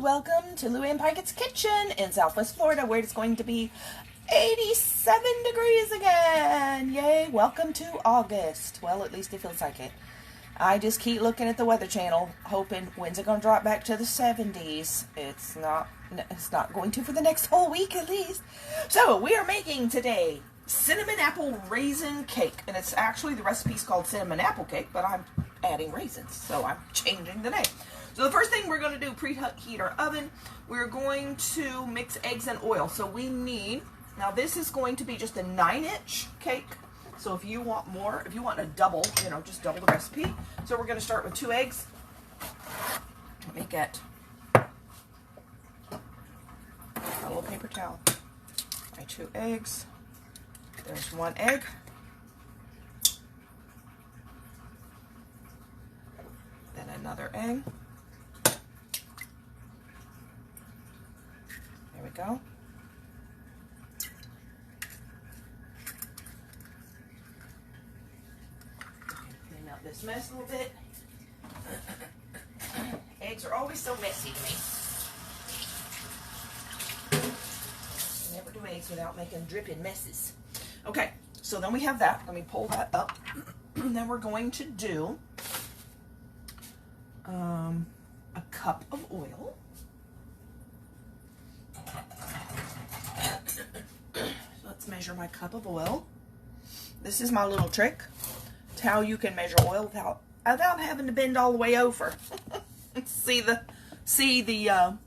welcome to Louie and Pikett's Kitchen in Southwest Florida, where it's going to be 87 degrees again. Yay, welcome to August. Well, at least it feels like it. I just keep looking at the Weather Channel, hoping when's it going to drop back to the 70s. It's not going to for the next whole week at least. So, we are making today cinnamon apple raisin cake. And it's actually, the recipe's called cinnamon apple cake, but I'm adding raisins, so I'm changing the name. So the first thing we're going to do, preheat our oven. We're going to mix eggs and oil. So we need, now this is going to be just a 9-inch cake. So if you want more, if you want a double, just double the recipe. So we're going to start with 2 eggs. Let me get a little paper towel. My 2 eggs. There's 1 egg. Then another egg. There we go. Clean out this mess a little bit. Eggs are always so messy to me. Never do eggs without making dripping messes. Okay, so then we have that. Let me pull that up. Then we're going to do a cup of oil. Let's measure my cup of oil. This is my little trick. It's how you can measure oil without having to bend all the way over. see the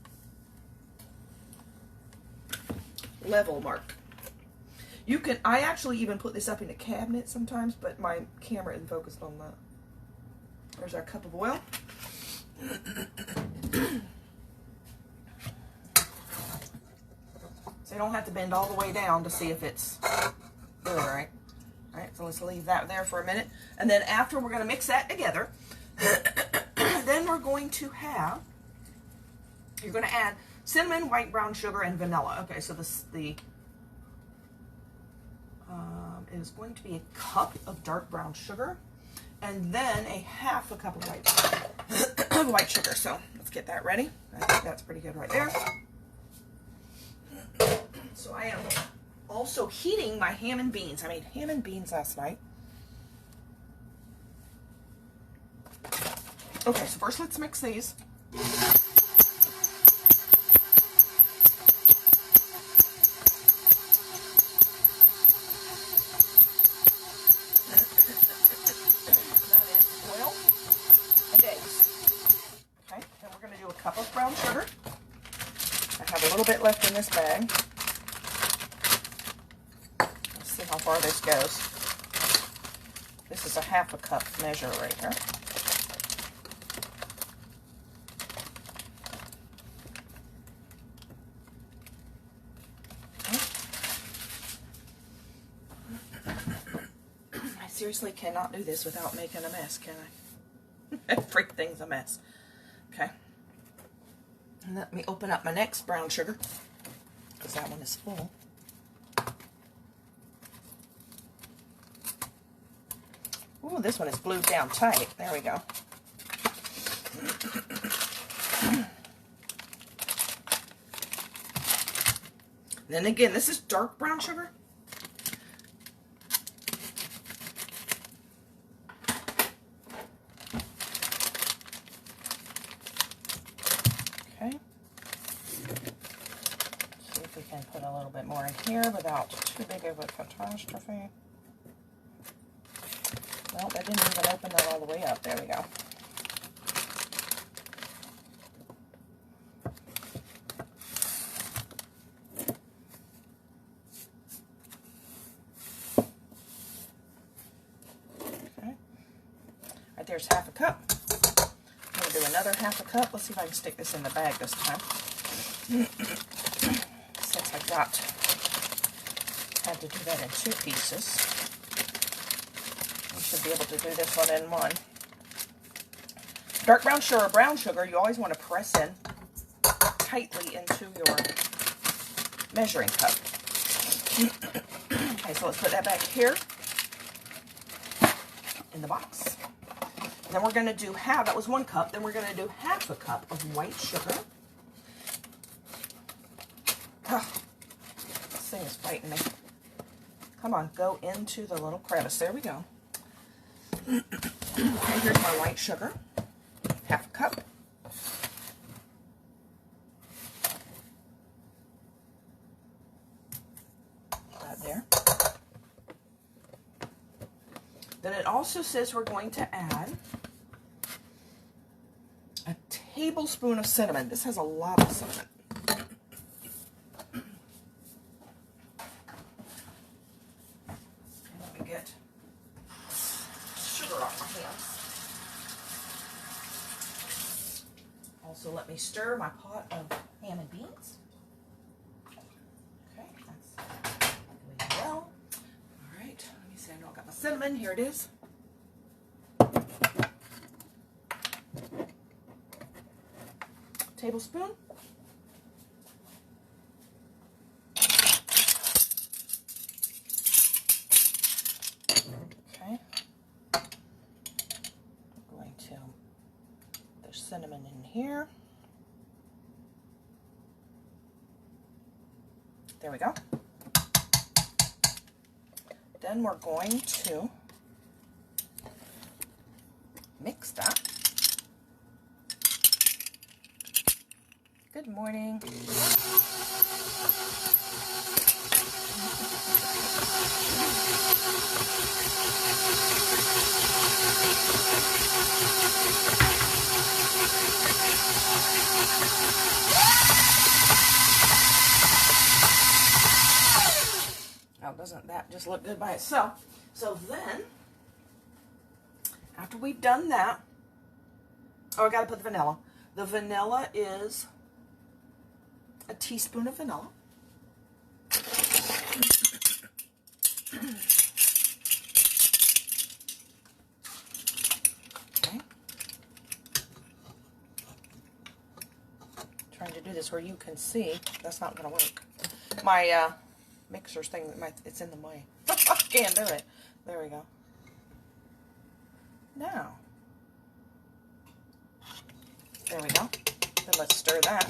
level mark. You can. I actually even put this up in a cabinet sometimes, but my camera isn't focused on that. There's our cup of oil. So you don't have to bend all the way down to see if it's good, right? All right, so let's leave that there for a minute. And then after we're going to mix that together, then we're going to have, you're going to add cinnamon, white brown sugar, and vanilla. Okay, so it is going to be a cup of dark brown sugar, and then a half a cup of white sugar. So let's get that ready. I think that's pretty good right there. So I am also heating my ham and beans. I made ham and beans last night. Okay, so first let's mix these. That is oil and eggs. Okay, then we're going to do a cup of brown sugar. I have a little bit left in this bag. Let's see how far this goes. This is a half a cup measure right here. I seriously cannot do this without making a mess, can I? Everything's a mess. Okay. And let me open up my next brown sugar, because that one is full. Ooh, this one is glued down tight. There we go. Then again, this is dark brown sugar. Okay. See if we can put a little bit more in here without too big of a catastrophe. Well, that didn't even open that all the way up. There we go. Okay. Right there's half a cup. I'm going to do another half a cup. Let's see if I can stick this in the bag this time. Since I had to do that in 2 pieces. Should be able to do this one in one. Dark brown sugar, you always want to press in tightly into your measuring cup. Okay, so let's put that back here in the box. And then we're going to do that was 1 cup, then we're going to do half a cup of white sugar. Oh, this thing is fighting me. Come on, go into the little crevice. There we go. Okay, here's my white sugar. Half a cup. That there. Then it also says we're going to add a tablespoon of cinnamon. This has a lot of cinnamon. Let me get sugar off my hands. Also, let me stir my pot of ham and beans. Okay, that's going well. All right, let me see. I know I got my cinnamon. Here it is. Tablespoon. Okay. I'm going to, there's cinnamon in here. There we go. Then we're going to mix that. Good morning. Now, doesn't that just look good by itself? So then, after we've done that, oh, I got to put the vanilla. The vanilla is a teaspoon of vanilla. Okay. Trying to do this where you can see. That's not going to work. My mixer's thing, it's in the way. I can't do it. There we go. Now, there we go. Then let's stir that.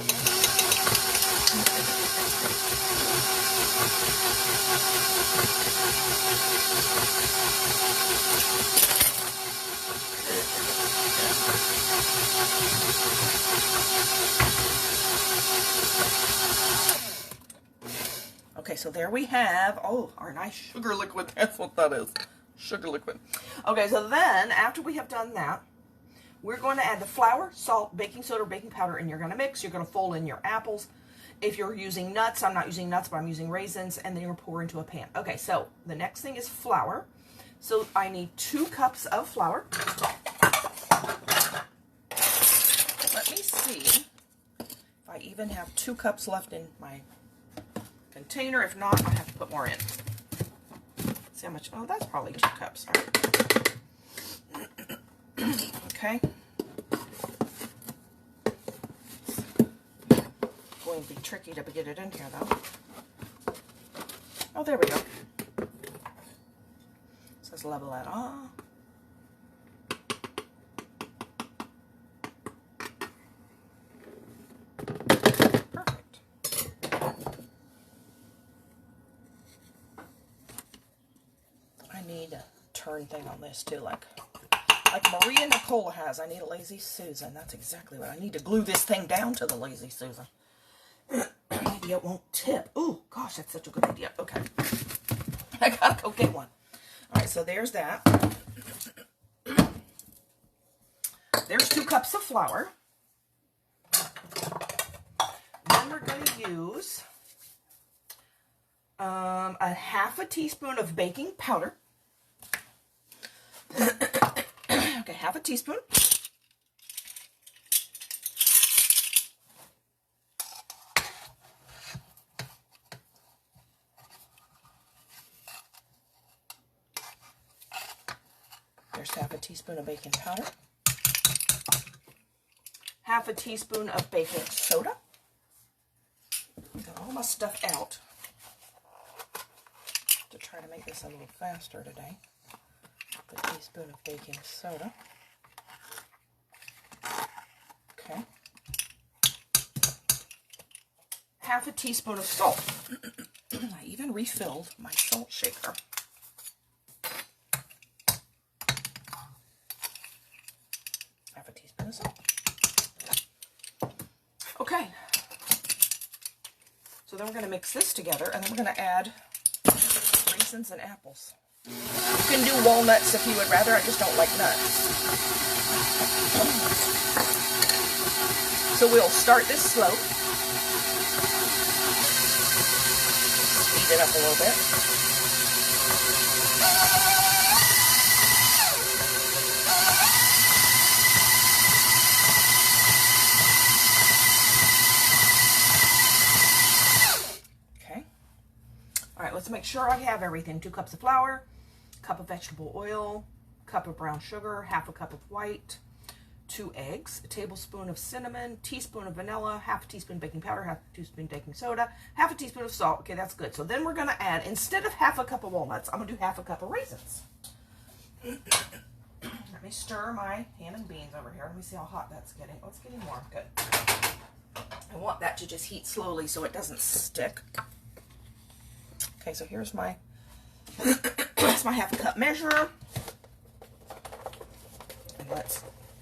Okay, so there we have, oh, our nice sugar liquid. That's what that is. Sugar liquid. Okay, so then, after we have done that, we're going to add the flour, salt, baking soda, or baking powder, and you're going to mix. You're going to fold in your apples. If you're using nuts, I'm not using nuts, but I'm using raisins, and then you're going to pour into a pan. Okay, so the next thing is flour. So I need 2 cups of flour. Let me see if I even have 2 cups left in my container. If not, I have to put more in. See how much? Oh, that's probably 2 cups. All right. Okay. Going to be tricky to get it in here, though. Oh, there we go. It says level that off. Perfect. I need a turn thing on this, too, like Maria Nicola has. I need a Lazy Susan. That's exactly what I need to glue this thing down to the Lazy Susan. Maybe it won't tip. Ooh, gosh, that's such a good idea. Okay. I gotta go get one. All right, so there's that. There's 2 cups of flour. Then we're going to use a half a teaspoon of baking powder. Okay, half a teaspoon. There's half a teaspoon of baking powder. Half a teaspoon of baking soda. Got all my stuff out to try to make this a little faster today. A teaspoon of baking soda. Okay. half a teaspoon of salt. I even refilled my salt shaker. Half a teaspoon of salt. Okay. So then we're going to mix this together, and then we're going to add raisins and apples. You can do walnuts if you would rather. I just don't like nuts. So we'll start this slow. Speed it up a little bit. Okay. All right, let's make sure I have everything. 2 cups of flour, cup of vegetable oil, cup of brown sugar, half a cup of white, 2 eggs, a tablespoon of cinnamon, teaspoon of vanilla, half a teaspoon baking powder, half a teaspoon baking soda, half a teaspoon of salt. Okay, that's good. So then we're going to add, instead of half a cup of walnuts, I'm going to do half a cup of raisins. Let me stir my ham and beans over here. Let me see how hot that's getting. Oh, it's getting warm. Good. I want that to just heat slowly so it doesn't stick. Okay, so here's my that's my half a cup measure. And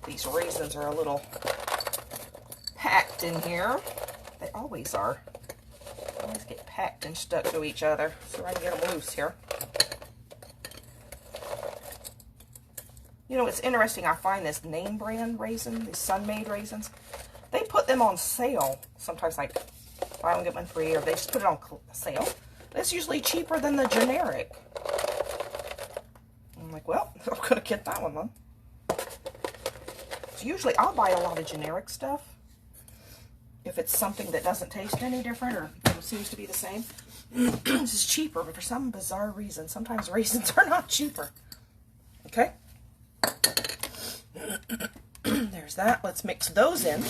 these raisins are a little packed in here. They always are. They always get packed and stuck to each other. So I can get them loose here. You know, it's interesting. I find this name brand raisin, these Sun-Maid raisins, they put them on sale. Sometimes like buy one get one free, or they just put it on sale. It's usually cheaper than the generic. I'm like, well, I'm going to get that one then. So usually I'll buy a lot of generic stuff if it's something that doesn't taste any different or seems to be the same. This is cheaper, but for some bizarre reason, sometimes raisins are not cheaper. Okay? There's that. Let's mix those in.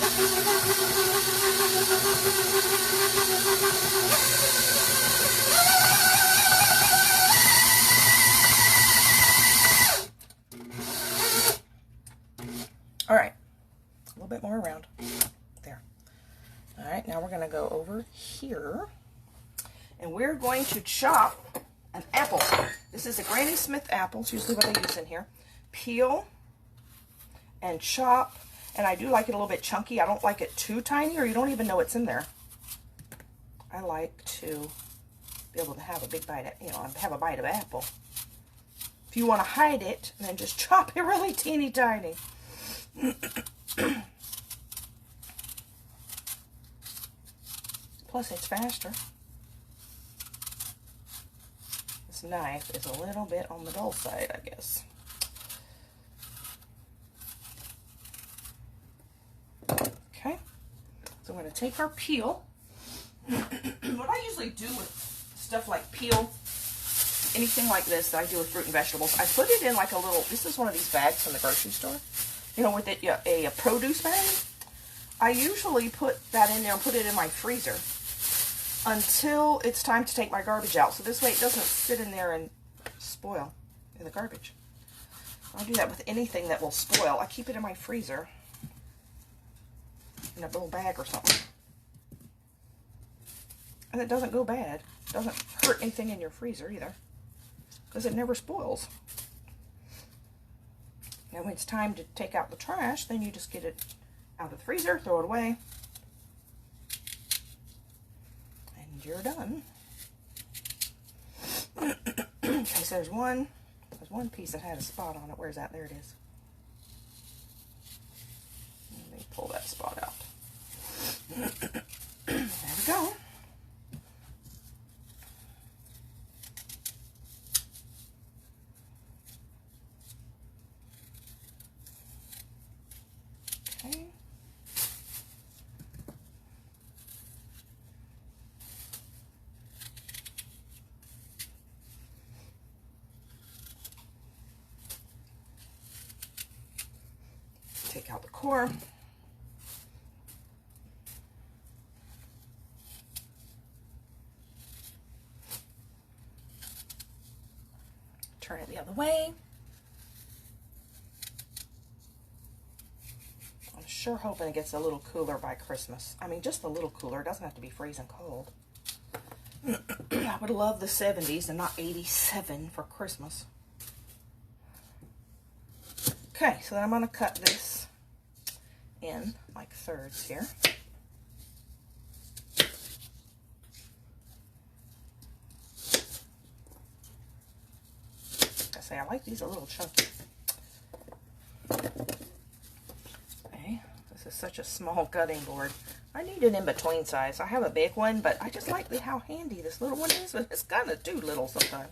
All right, a little bit more around there. All right, now we're going to go over here, and we're going to chop an apple. This is a Granny Smith apple. It's usually what I use in here. Peel and chop, and I do like it a little bit chunky. I don't like it too tiny, or you don't even know it's in there. I like to be able to have a big bite of, have a bite of apple. If you want to hide it, then just chop it really teeny tiny. Plus, it's faster. This knife is a little bit on the dull side, I guess. Okay, so I'm going to take our peel. What I usually do with stuff like peel, anything like this that I do with fruit and vegetables, I put it in like a little, this is one of these bags from the grocery store. You know, with it, a produce bag. I usually put that in there and put it in my freezer until it's time to take my garbage out. So this way it doesn't sit in there and spoil in the garbage. I do that with anything that will spoil. I keep it in my freezer in a little bag or something. And it doesn't go bad. It doesn't hurt anything in your freezer either, because it never spoils. Now when it's time to take out the trash, then you just get it out of the freezer, throw it away, and you're done. Okay, so there's one piece that had a spot on it. Where's that? There it is. Let me pull that spot out. There we go. Okay. Take out the core. Turn it the other way. sure hoping it gets a little cooler by Christmas. I mean, just a little cooler. It doesn't have to be freezing cold. I would love the 70s and not 87 for Christmas. Okay, so then I'm going to cut this in like thirds here. I like these a little chunky. Okay, this is such a small cutting board. I need an in-between size. I have a big one, but I just like how handy this little one is, but it's kind of too little sometimes.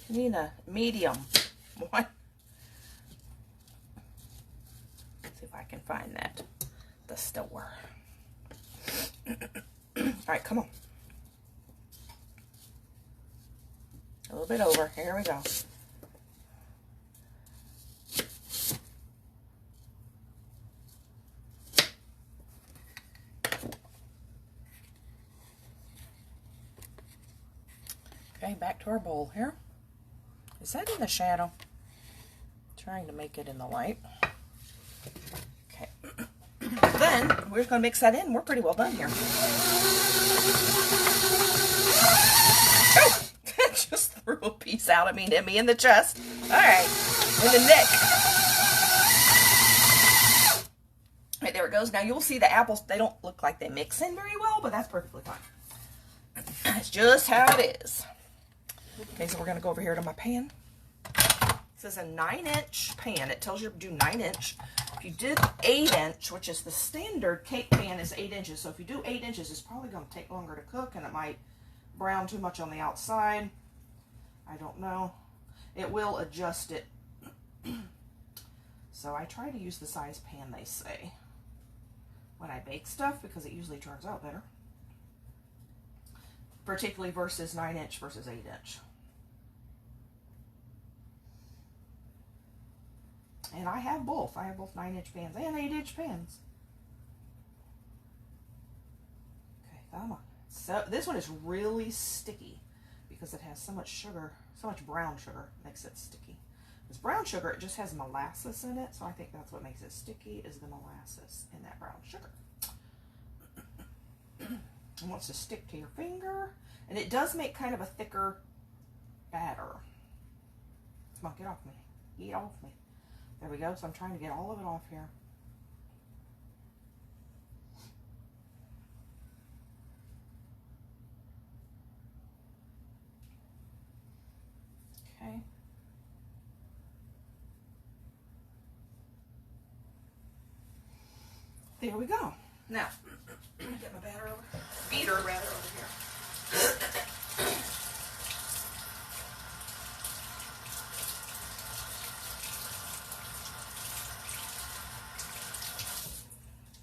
You need a medium one. Let's see if I can find that at the store. All right, come on. A little bit over. Here we go. Okay, back to our bowl here. Is that in the shadow? Trying to make it in the light. Okay. Then we're just going to mix that in. We're pretty well done here. Just threw a piece out. Hit me in the chest. All right, in the neck. All right, there it goes. Now you'll see the apples. They don't look like they mix in very well, but that's perfectly fine. That's just how it is. Okay, so we're gonna go over here to my pan. This is a 9-inch pan. It tells you to do 9-inch. If you did 8-inch, which is the standard cake pan, is 8 inches. So if you do 8 inches, it's probably gonna take longer to cook, and it might brown too much on the outside. I don't know. It will adjust it. So I try to use the size pan they say when I bake stuff, because it usually turns out better. Particularly versus 9-inch versus 8-inch. And I have both. I have both 9-inch pans and 8-inch pans. Okay, come on. So this one is really sticky because it has so much sugar, so much brown sugar makes it sticky. This brown sugar, it just has molasses in it, so I think that's what makes it sticky, is the molasses in that brown sugar. It wants to stick to your finger, and it does make kind of a thicker batter. Come on, get off me. Eat off me. There we go. So I'm trying to get all of it off here. Okay. There we go. Now, I'm gonna get my beater over here.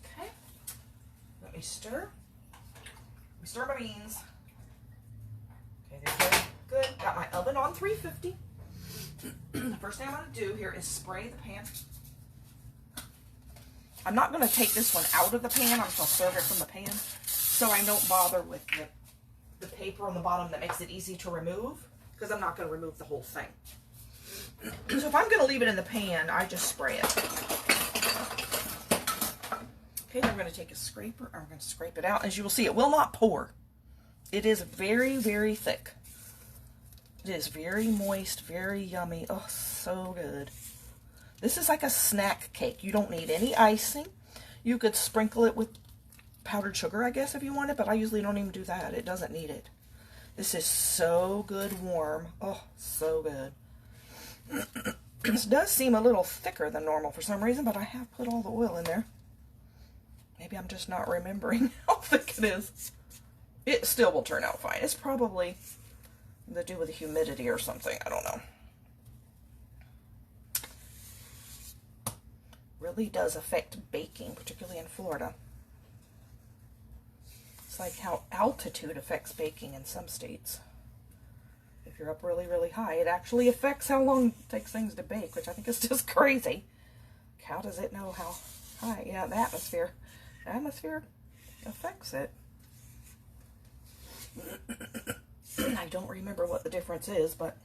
Okay. Let me stir. Stir my beans. Okay, they're good. Got my oven on 350. The first thing I'm going to do here is spray the pan. I'm not going to take this one out of the pan. I'm just going to serve it from the pan, so I don't bother with the paper on the bottom that makes it easy to remove, because I'm not going to remove the whole thing. So if I'm going to leave it in the pan, I just spray it. Okay, then I'm going to take a scraper. I'm going to scrape it out. As you will see, it will not pour. It is very, very thick. It is very moist, very yummy. Oh, so good. This is like a snack cake. You don't need any icing. You could sprinkle it with powdered sugar, I guess, if you wanted, but I usually don't even do that. It doesn't need it. This is so good warm. Oh, so good. This does seem a little thicker than normal for some reason, but I have put all the oil in there. Maybe I'm just not remembering how thick it is. It still will turn out fine. It's probably to do with the humidity or something. I don't know. Really does affect baking, particularly in Florida. It's like how altitude affects baking in some states. If you're up really, really high, it actually affects how long it takes things to bake, which I think is just crazy. How does it know how high? Yeah, the atmosphere. The atmosphere affects it. I don't remember what the difference is, but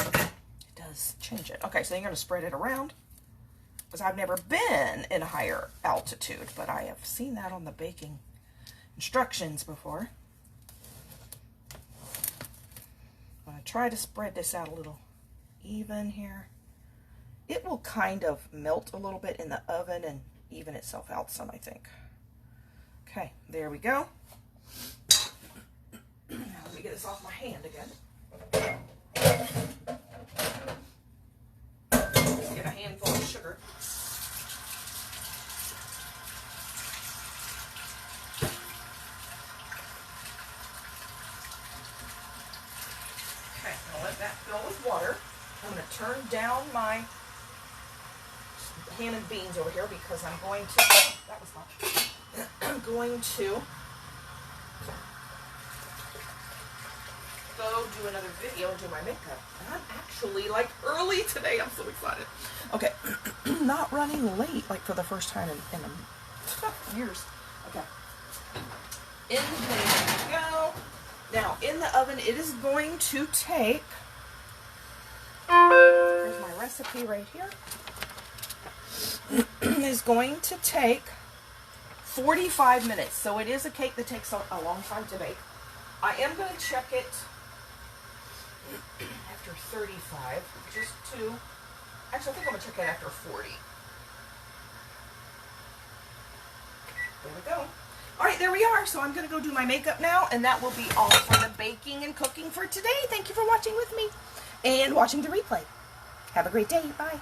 it does change it. Okay, so you're going to spread it around. because I've never been in a higher altitude, but I have seen that on the baking instructions before. I'm going to try to spread this out a little even here. It will kind of melt a little bit in the oven and even itself out some, I think. Okay, there we go. Now let me get this off my hand again. Let's get a handful of sugar. Okay, I'll let that fill with water. I'm going to turn down my ham and beans over here because I'm going to, that was much. I'm going to go do another video and do my makeup. And I'm actually like early today. I'm so excited. Okay, not running late like for the first time in years. Okay, in there we go. Now in the oven it is going to take, here's my recipe right here. Is going to take 45 minutes. So it is a cake that takes a long time to bake. I am going to check it after 35, just to, actually I think I'm going to check it after 40. There we go. Alright, there we are. So I'm going to go do my makeup now, and that will be all for the baking and cooking for today. Thank you for watching with me and watching the replay. Have a great day. Bye.